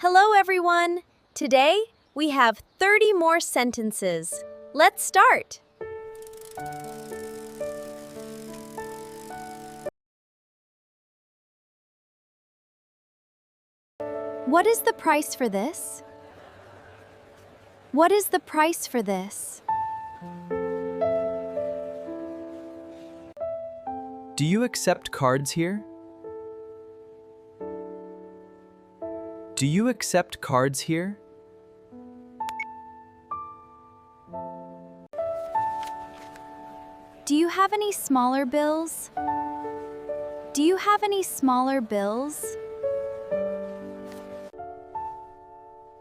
Hello, everyone! Today, we have 30 more sentences. Let's start! What is the price for this? What is the price for this? Do you accept cards here? Do you accept cards here? Do you have any smaller bills? Do you have any smaller bills?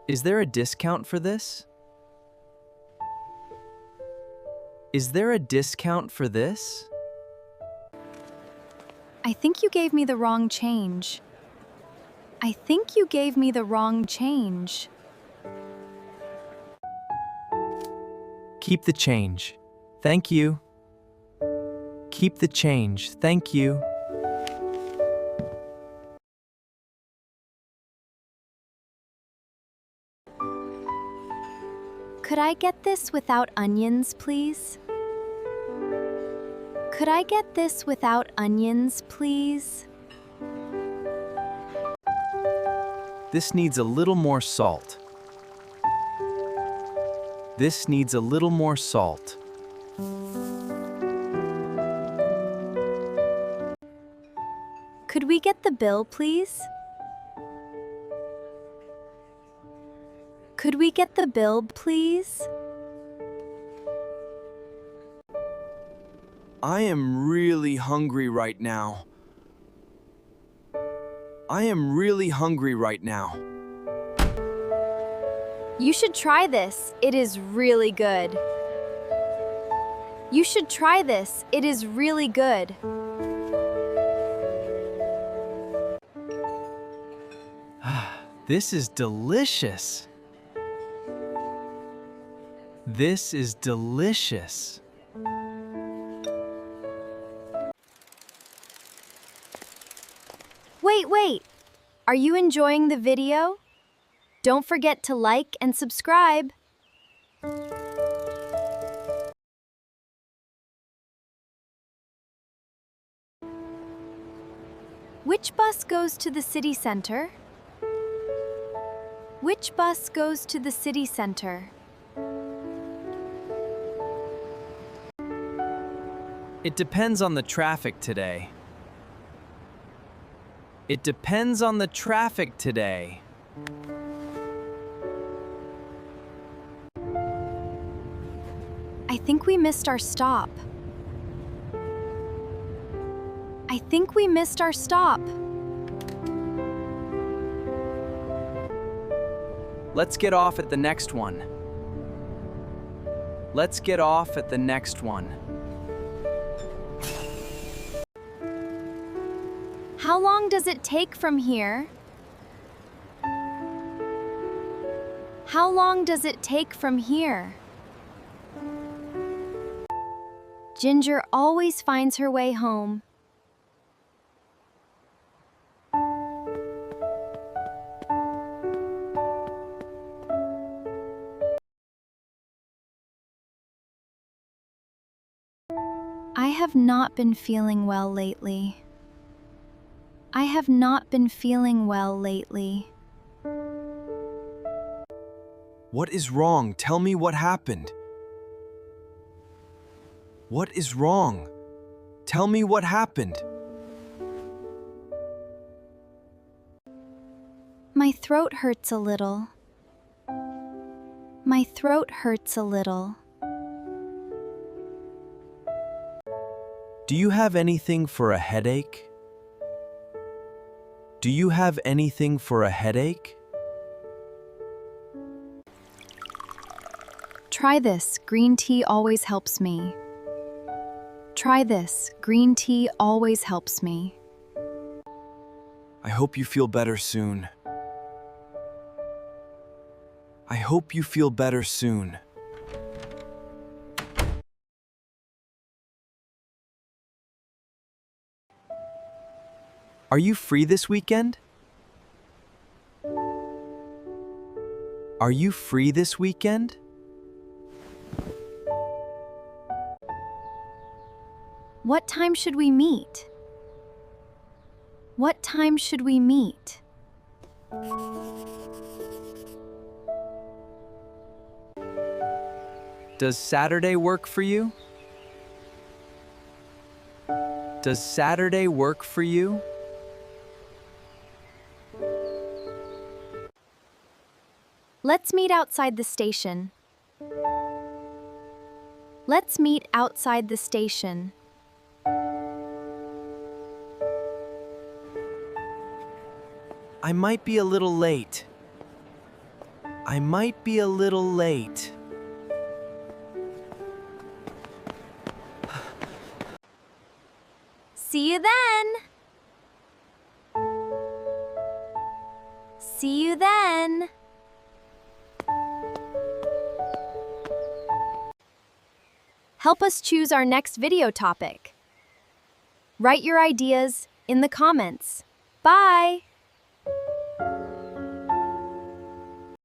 Is there a discount for this? Is there a discount for this? I think you gave me the wrong change. I think you gave me the wrong change. Keep the change. Thank you. Keep the change. Thank you. Could I get this without onions, please? Could I get this without onions, please? This needs a little more salt. This needs a little more salt. Could we get the bill, please? Could we get the bill, please? I am really hungry right now. I am really hungry right now. You should try this. It is really good. You should try this. It is really good. This is delicious. This is delicious. Wait. Are you enjoying the video? Don't forget to like and subscribe. Which bus goes to the city center? Which bus goes to the city center? It depends on the traffic today. It depends on the traffic today. I think we missed our stop. I think we missed our stop. Let's get off at the next one. Let's get off at the next one. How long does it take from here? How long does it take from here? Ginger always finds her way home. I have not been feeling well lately. I have not been feeling well lately. What is wrong? Tell me what happened. What is wrong? Tell me what happened. My throat hurts a little. My throat hurts a little. Do you have anything for a headache? Do you have anything for a headache? Try this, green tea always helps me. Try this, green tea always helps me. I hope you feel better soon. I hope you feel better soon. Are you free this weekend? Are you free this weekend? What time should we meet? What time should we meet? Does Saturday work for you? Does Saturday work for you? Let's meet outside the station. Let's meet outside the station. I might be a little late. I might be a little late. See you then. See you then. Help us choose our next video topic. Write your ideas in the comments. Bye!